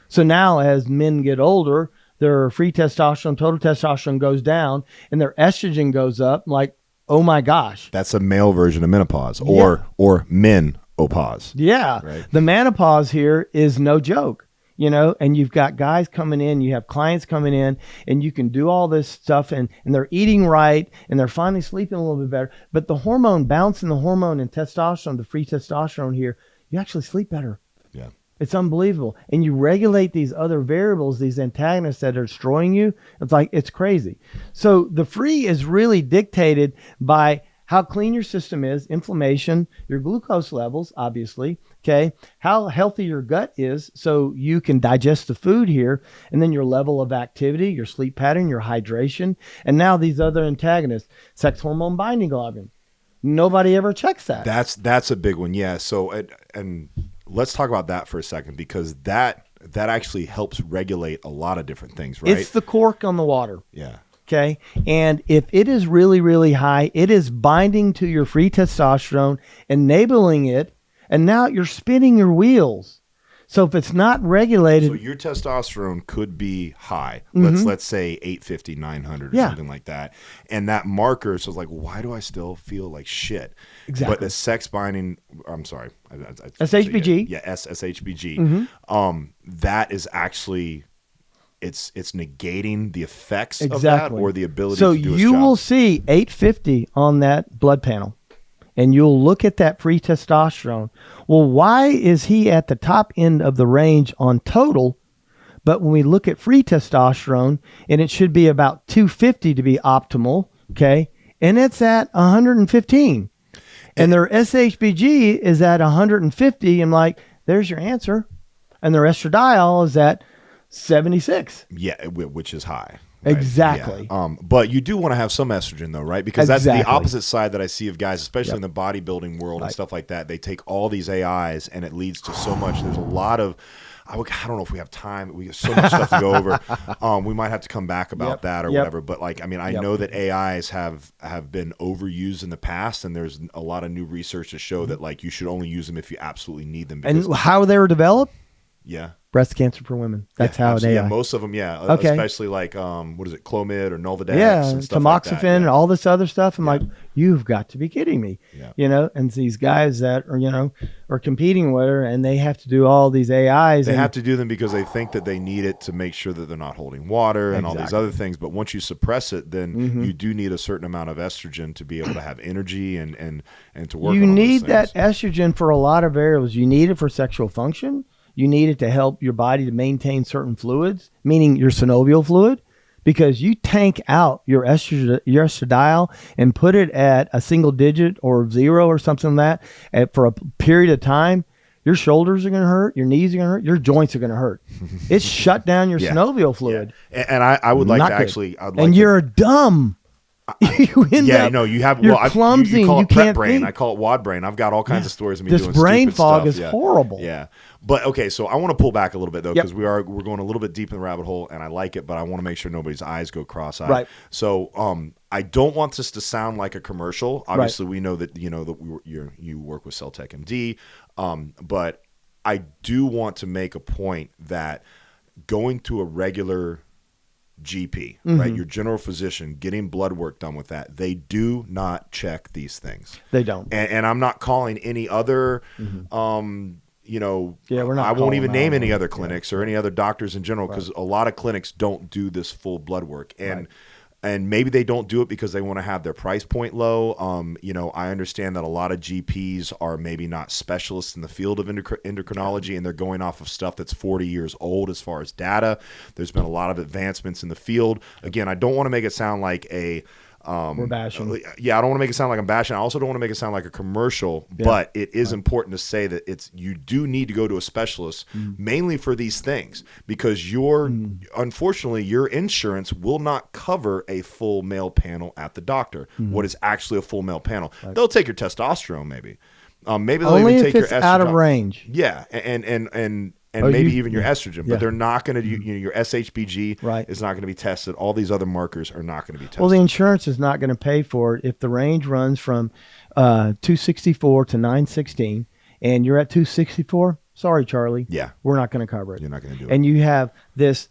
So now as men get older, their free testosterone, total testosterone goes down, and their estrogen goes up. Like, oh my gosh. That's a male version of menopause, or menopause. Yeah. Right. The menopause here is no joke, and you've got guys coming in, you have clients coming in, and you can do all this stuff, and they're eating right, and they're finally sleeping a little bit better. But the hormone, balancing the hormone and testosterone, the free testosterone here, you actually sleep better. Yeah. It's unbelievable. And you regulate these other variables, these antagonists that are destroying you. It's like, it's crazy. So the free is really dictated by how clean your system is, inflammation, your glucose levels, obviously, okay, how healthy your gut is so you can digest the food here, and then your level of activity, your sleep pattern, your hydration, and now these other antagonists, sex hormone binding globulin. Nobody ever checks that. That's a big one, yeah. So and let's talk about that for a second, because that actually helps regulate a lot of different things, right? It's the cork on the water. Yeah. Okay. And if it is really, really high, it is binding to your free testosterone, enabling it. And now you're spinning your wheels. So if it's not regulated. So your testosterone could be high. Mm-hmm. Let's say 850, 900 or Yeah. something like that. And that marker, so it's like, why do I still feel like shit? Exactly. But the sex binding, I'm sorry. SHBG. Yeah, SHBG. Mm-hmm. That is actually, it's negating the effects of Exactly. that, or the ability so to do its you job. will see 850 on that blood panel, and you'll look at that free testosterone. Well, why is he at the top end of the range on total? But when we look at free testosterone, and it should be about 250 to be optimal, okay, and it's at 115. And their SHBG is at 150. I'm like, there's your answer. And their estradiol is at 76. Yeah, which is high. Right? Exactly. Yeah. But you do want to have some estrogen, though, right? Because that's Exactly. the opposite side that I see of guys, especially Yep. in the bodybuilding world and Right. stuff like that. They take all these AIs, and it leads to so much. There's a lot of, I don't know if we have time. We have so much stuff to go over. We might have to come back about Yep. that or Yep. whatever. But like, I mean, I Yep. know that AIs have been overused in the past, and there's a lot of new research to show that like you should only use them if you absolutely need them. Because, And how they were developed? yeah. Breast cancer for women. That's how absolutely. they Yeah, are. most of them, yeah. Okay. Especially like what is it, Clomid or Nolvadex Yeah, and stuff like tamoxifen that. Yeah. and all this other stuff. I'm Yeah. like, you've got to be kidding me. Yeah. You know, and these guys that are, are competing with her, and they have to do all these AIs. They and have to do them because they think that they need it to make sure that they're not holding water and all these Exactly. other things. But once you suppress it, then you do need a certain amount of estrogen to be able to have energy and to work you on all those need that things. estrogen for a lot of variables. You need it for sexual function. You need it to help your body to maintain certain fluids, meaning your synovial fluid, because you tank out your estradiol and put it at a single digit or 0 or something like that for a period of time. Your shoulders are going to hurt. Your knees are going to hurt. Your joints are going to hurt. It's shut down your Yeah. synovial fluid. Yeah. And I would like Not to good. actually, I'd like And to, you're dumb. You end yeah, up, no, you have, you're well, clumsy. you call You it prep can't brain. think. I call it wad brain. I've got all kinds of stories of me This doing brain stupid fog stuff. is Yeah. horrible. Yeah. But okay, so I want to pull back a little bit though, Yep. because we're going a little bit deep in the rabbit hole, and I like it, but I want to make sure nobody's eyes go cross-eyed. Right. So I don't want this to sound like a commercial. Obviously, we know that you work with CelltechMD, but I do want to make a point that going to a regular GP, right, your general physician, getting blood work done with that, they do not check these things. They don't. And I'm not calling any other, Yeah, we're not I won't calling even out name any on- other clinics or any other doctors in general, because a lot of clinics don't do this full blood work. And maybe they don't do it because they want to have their price point low. I understand that a lot of GPs are maybe not specialists in the field of endocrinology, and they're going off of stuff that's 40 years old as far as data. There's been a lot of advancements in the field. Again, I don't want to make it sound like a We're bashing. Yeah, I don't want to make it sound like I'm bashing. I also don't want to make it sound like a commercial, but it is important to say that you do need to go to a specialist mainly for these things, because unfortunately your insurance will not cover a full male panel at the doctor. What is actually a full male panel? They'll take your testosterone maybe. Maybe they'll Only even if take it's your estrogen. out of range. Yeah, and Oh, maybe you- even your estrogen, yeah. but they're not going to do, your SHBG Right. is not going to be tested. All these other markers are not going to be tested. Well, the insurance is not going to pay for it if the range runs from 264 to 916, and you're at 264. Sorry, Charlie. Yeah. We're not going to cover it. You're not going to do it. And you have this,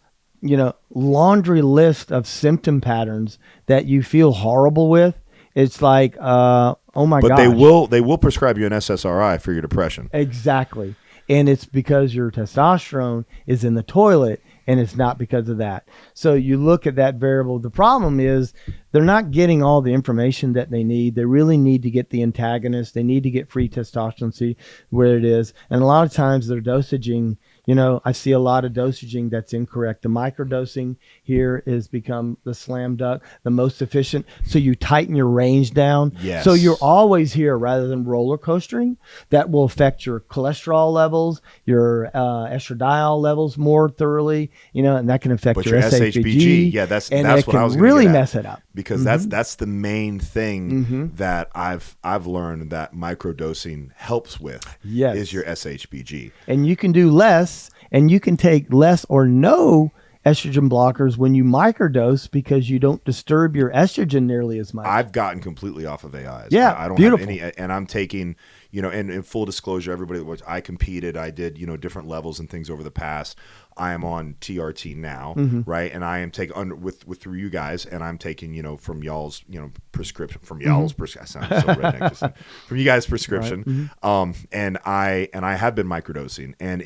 laundry list of symptom patterns that you feel horrible with. It's like, oh my But gosh. they will prescribe you an SSRI for your depression. Exactly. And it's because your testosterone is in the toilet, and it's not because of that. So you look at that variable. The problem is they're not getting all the information that they need. They really need to get the antagonist. They need to get free testosterone, see where it is. And a lot of times their dosaging, I see a lot of dosaging that's incorrect. The microdosing here is become the slam dunk, the most efficient. So you tighten your range down. Yes. So you're always here rather than roller coastering. That will affect your cholesterol levels, your estradiol levels more thoroughly, and that can affect your SHBG. Yeah, that's what I was going to really get at, mess it up. because that's the main thing that I've learned that microdosing helps with. Yes. Is your SHBG. And you can do less, and you can take less or no estrogen blockers when you microdose because you don't disturb your estrogen nearly as much. I've gotten completely off of AIs. Yeah, I don't beautiful. have any, and I'm taking, and in full disclosure, everybody, which I competed, I did, different levels and things over the past. I am on TRT now, right? And I am taking with through you guys, and I'm taking, from y'all's, prescription, from y'all's prescription. I sound so redneck, just from you guys' prescription. Right. And I have been microdosing, and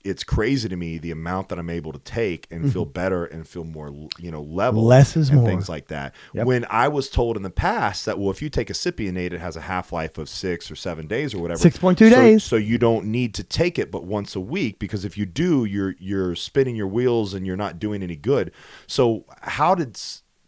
it's crazy to me the amount that I'm able to take and feel better and feel more, level. Less is and more. Things like that. Yep. When I was told in the past that, well, if you take a cypionate, it has a half-life of 6 or 7 days or whatever. 6.2 days. So you don't need to take it but once a week, because if you do, you're spinning your wheels and you're not doing any good. So how did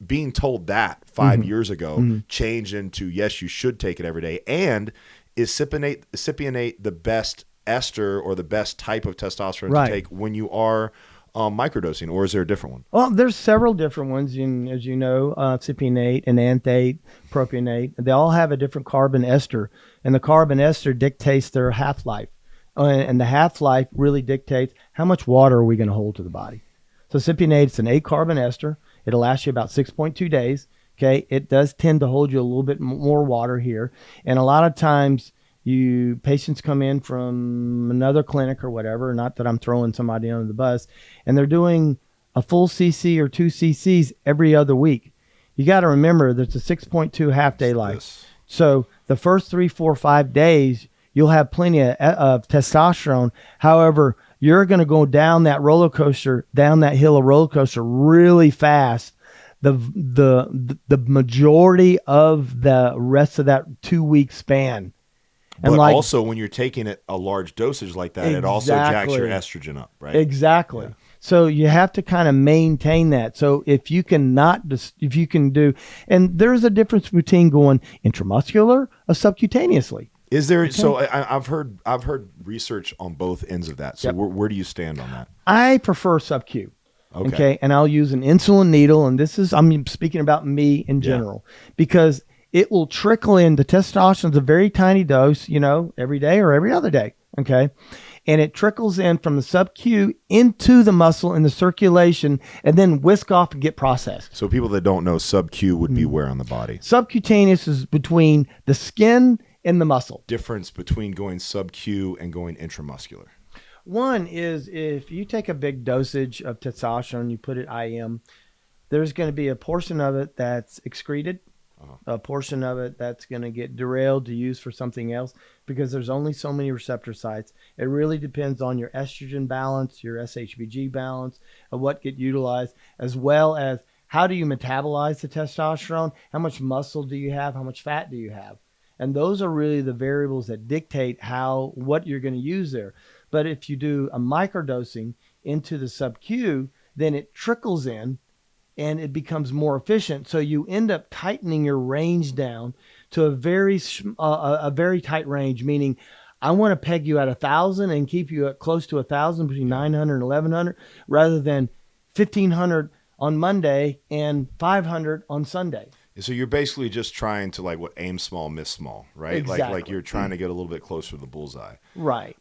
being told that 5 years ago change into, yes, you should take it every day? And is cypionate the best ester or the best type of testosterone to take when you are microdosing, or is there a different one? Well, there's several different ones. As you know, cypionate, enanthate, propionate, they all have a different carbon ester, and the carbon ester dictates their half-life. And the half-life really dictates how much water are we going to hold to the body. So cypionate, it's an 8-carbon ester. It'll last you about 6.2 days. Okay, it does tend to hold you a little bit more water here, and a lot of times patients come in from another clinic or whatever, not that I'm throwing somebody under the bus, and they're doing a full cc or 2 cc's every other week. You got to remember there's a 6.2 half-day life. So the first 3, 4, 5 days, you'll have plenty of testosterone. However, you're going to go down that hill of roller coaster really fast. The majority of the rest of that 2-week span. And but also, when you're taking it a large dosage like that, it also jacks your estrogen up, right? Exactly. Yeah. So you have to kind of maintain that. So if you can do, and there's a difference between going intramuscular or subcutaneously. Is there? Okay. So I've heard research on both ends of that. So where do you stand on that? I prefer sub-Q. Okay. And I'll use an insulin needle, and I'm speaking about me in general, because it will trickle in. The testosterone's a very tiny dose, every day or every other day. Okay. And it trickles in from the sub-Q into the muscle in the circulation, and then whisk off and get processed. So people that don't know, sub-Q would be where on the body? Subcutaneous is between the skin and the muscle. Difference between going sub-Q and going intramuscular? One is if you take a big dosage of testosterone, you put it IM, there's going to be a portion of it that's excreted. A portion of it that's going to get derailed to use for something else, because there's only so many receptor sites. It really depends on your estrogen balance, your SHBG balance, of what get utilized, as well as how do you metabolize the testosterone, how much muscle do you have, how much fat do you have. And those are really the variables that dictate what you're going to use there. But if you do a microdosing into the sub-Q, then it trickles in, and it becomes more efficient. So you end up tightening your range down to a very tight range, meaning I want to peg you at 1,000 and keep you at close to 1,000, between 900 and 1,100, rather than 1,500 on Monday and 500 on Sunday. So you're basically just trying to aim small, miss small, right? Exactly. Like you're trying to get a little bit closer to the bullseye. Right.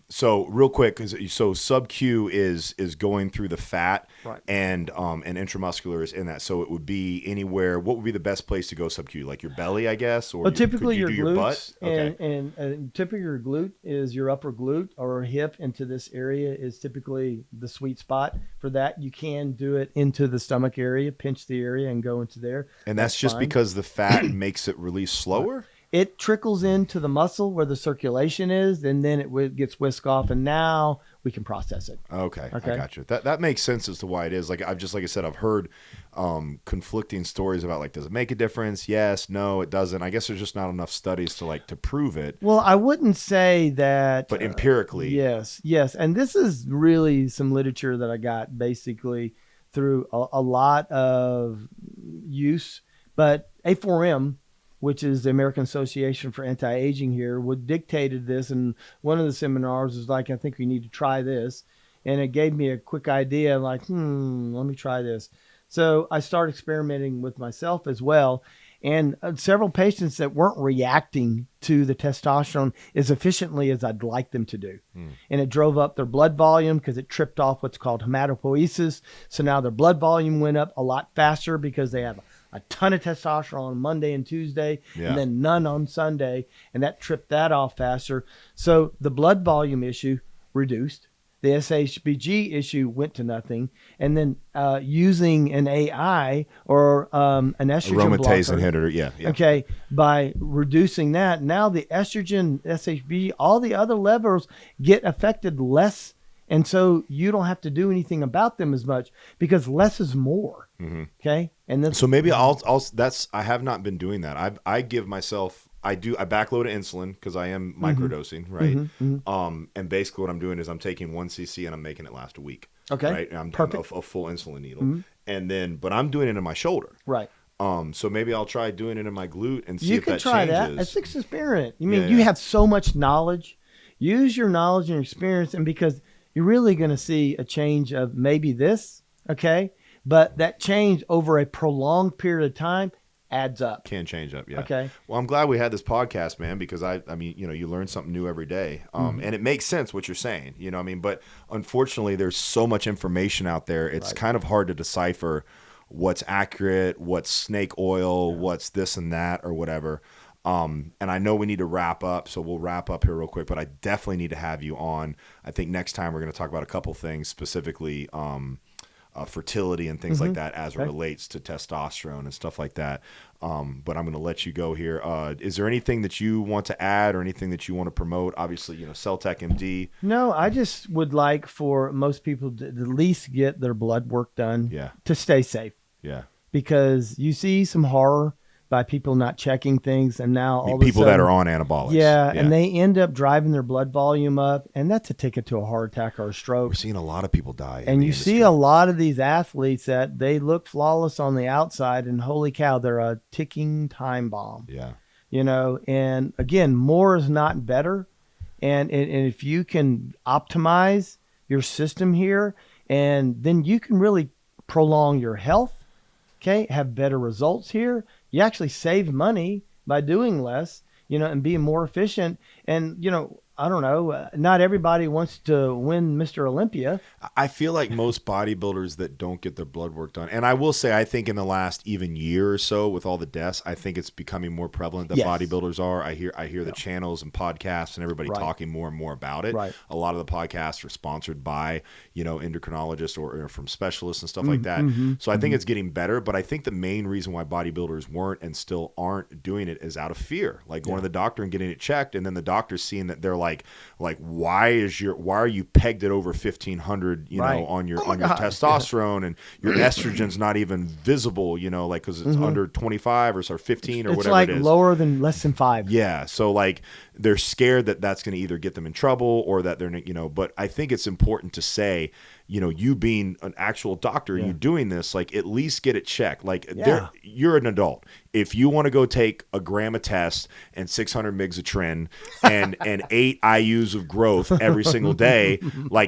So real quick, so sub-Q is going through the fat, right, and intramuscular is in that. So it would be anywhere. What would be the best place to go sub-Q? Like your belly, I guess, or typically your glutes, your butt? Okay. and typically your glute is your upper glute or hip into this area is typically the sweet spot for that. You can do it into the stomach area, pinch the area, and go into there. And that's just fine, because the fat makes it release slower? it trickles into the muscle where the circulation is, and then it gets whisked off, and now we can process it. Okay, I Okay. got you. That makes sense as to why it is. Like like I said, I've heard conflicting stories about, like, does it make a difference? Yes, no, it doesn't. I guess there's just not enough studies to prove it. Well, I wouldn't say that. But empirically, yes. And this is really some literature that I got basically through a lot of use. But A4M, which is the American Association for Anti-Aging here, would dictated this. And one of the seminars was like, I think we need to try this. And it gave me a quick idea, like, let me try this. So I started experimenting with myself as well. And several patients that weren't reacting to the testosterone as efficiently as I'd like them to do. And it drove up their blood volume because it tripped off what's called hematopoiesis. So now their blood volume went up a lot faster because they have a ton of testosterone on Monday and Tuesday, and then none on Sunday. And that tripped that off faster. So the blood volume issue reduced. The SHBG issue went to nothing. And then using an AI or an estrogen aromatase blocker, inhibitor, yeah. okay, by reducing that, now the estrogen, SHBG, all the other levels get affected less. And so you don't have to do anything about them as much because less is more. Okay. And then, So maybe I have not been doing that. I give myself, I backload insulin because I am microdosing, right? And basically what I'm doing is I'm taking 1 cc and I'm making it last a week. Okay. Right. And I'm Perfect. a full insulin needle. And then, but I'm doing it in my shoulder. right. So maybe I'll try doing it in my glute and see You if can that try changes. that. It's an experiment. You mean, Yeah, you yeah. have so much knowledge. Use your knowledge and your experience, and because you're really going to see a change of maybe this, okay? But that change over a prolonged period of time adds up. Can change up, yeah. Okay. Well, I'm glad we had this podcast, man, because I mean, you learn something new every day, and it makes sense what you're saying, what I mean. But unfortunately, there's so much information out there; it's kind of hard to decipher what's accurate, what's snake oil, what's this and that, or whatever. And I know we need to wrap up, so we'll wrap up here real quick. But I definitely need to have you on. I think next time we're going to talk about a couple things, specifically fertility and things like that as it relates to testosterone and stuff like that. But I'm going to let you go here. Is there anything that you want to add or anything that you want to promote? Obviously, CelltechMD. No, I just would like for most people to at least get their blood work done to stay safe. Yeah. Because you see some horror by people not checking things, and now all people of a that sudden, are on anabolics. Yeah, and they end up driving their blood volume up, and that's a ticket to a heart attack or a stroke. We're seeing a lot of people die. And you see a lot of these athletes that they look flawless on the outside, and holy cow, they're a ticking time bomb. Yeah. And again, more is not better. And if you can optimize your system here, and then you can really prolong your health, okay, have better results here. You actually save money by doing less, and being more efficient. And, I don't know, not everybody wants to win Mr. Olympia. I feel like most bodybuilders that don't get their blood work done, and I will say, I think in the last even year or so with all the deaths, I think it's becoming more prevalent that bodybuilders are. I hear the channels and podcasts and everybody talking more and more about it. Right. A lot of the podcasts are sponsored by, endocrinologists or from specialists and stuff like that. So I think it's getting better, but I think the main reason why bodybuilders weren't and still aren't doing it is out of fear. Like going to the doctor and getting it checked, and then the doctor's seeing that they're like why are you pegged at over 1,500 on your testosterone and your estrogen's not even visible because it's under 25 or 15 or it's whatever like it is. lower than less than 5. Yeah, so they're scared that that's going to either get them in trouble or that they're but I think it's important to say you being an actual doctor, you doing this, at least get it checked. You're an adult. If you want to go take a gram of test and 600 mgs of trin and 8 IUs of growth every single day,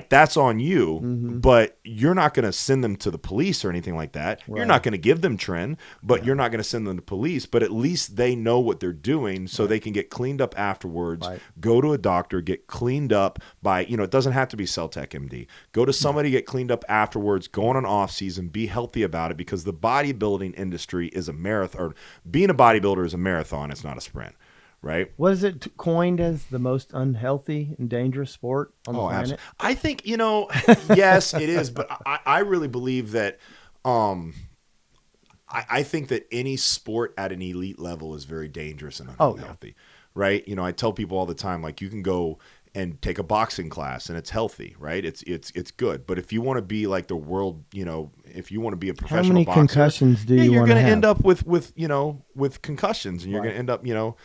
that's on you. But you're not going to send them to the police or anything like that. Right. You're not going to give them trin, but you're not going to send them to police. But at least they know what they're doing, so they can get cleaned up afterwards. Right. Go to a doctor, get cleaned up by it doesn't have to be CelltechMD. Go to somebody, get cleaned up afterwards. Go on an off season. Be healthy about it, because the bodybuilding industry is a marathon. Or being a bodybuilder is a marathon. It's not a sprint. Right? Was it coined as the most unhealthy and dangerous sport on the planet? Absolutely. I think, yes, it is. But I really believe that I think that any sport at an elite level is very dangerous and Oh, yeah. unhealthy, right? You know, I tell people all the time, like, you can go and take a boxing class and it's healthy, right? It's good. But if you want to be like the world, you know, if you want to be a How professional many boxer, concussions do yeah, you you're want to going to have? end up with, you know, with concussions, and you're Right. going to end up, you know,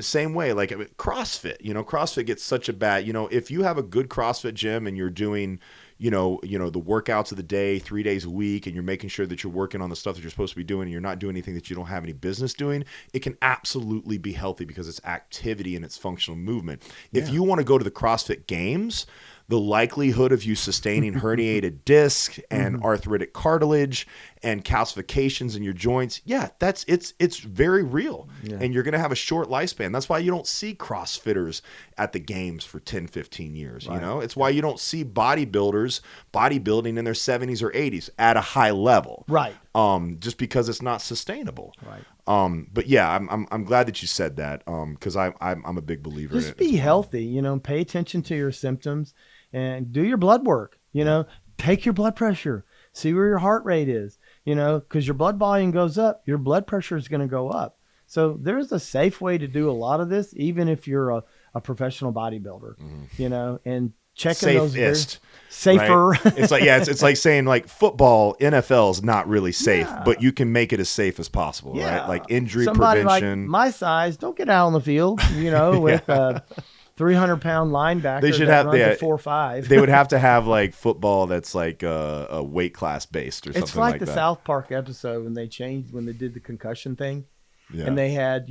same way, like, I mean, CrossFit, you know, CrossFit gets such a bad, you know, if you have a good CrossFit gym and you're doing, the workouts of the day, 3 days a week, and you're making sure that you're working on the stuff that you're supposed to be doing, and you're not doing anything that you don't have any business doing, it can absolutely be healthy because it's activity and it's functional movement. If Yeah. you want to go to the CrossFit Games, the likelihood of you sustaining herniated disc and arthritic cartilage and calcifications in your joints, yeah, it's very real. Yeah. And you're going to have a short lifespan. That's why you don't see CrossFitters at the games for 10, 15 years, Right. you know? It's why you don't see bodybuilders bodybuilding in their 70s or 80s at a high level. Right. Just because it's not sustainable. Right. But yeah, I'm glad that you said that, because I'm a big believer in Just it. be as well. healthy, you know, pay attention to your symptoms and do your blood work, you know, take your blood pressure, see where your heart rate is, you know, because your blood volume goes up, your blood pressure is going to go up. So there's a safe way to do a lot of this, even if you're a professional bodybuilder, you know, and checking those Safest, safer. right? It's like, yeah, it's like saying, like, football, NFL is not really safe, Yeah. but you can make it as safe as possible, Yeah. right? Like injury Somebody prevention. like my size, don't get out on the field, you know, with a 300-pound linebacker They should that have- runs yeah, a 4.5. They would have to have like football that's like a weight class based or something It's like like the that. South Park episode when they did the concussion thing, Yeah. and they had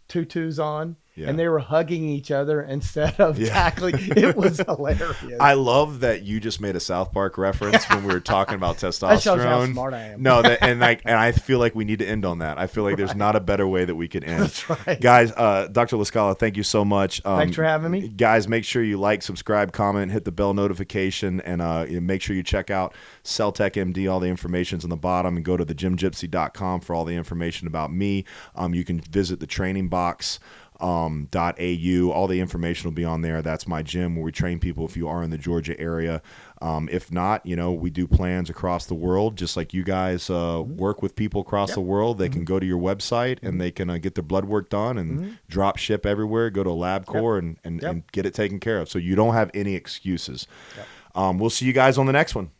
tutus on, Yeah. and they were hugging each other instead of Yeah. tackling. It was hilarious. I love that you just made a South Park reference when we were talking about testosterone. That shows how smart I am. No, and I feel like we need to end on that. I feel like there's not a better way that we could end. That's right. Guys, Dr. Lascala, thank you so much. Thanks for having me. Guys, make sure you like, subscribe, comment, hit the bell notification, and make sure you check out CelltechMD. All the information's on the bottom, and go to thegymgypsy.com for all the information about me. You can visit the training box. .au. All the information will be on there. That's my gym where we train people if you are in the Georgia area. If not, we do plans across the world, just like you guys work with people across the world. They can go to your website and they can get their blood work done and drop ship everywhere, go to a LabCorp and get it taken care of. So you don't have any excuses. We'll see you guys on the next one.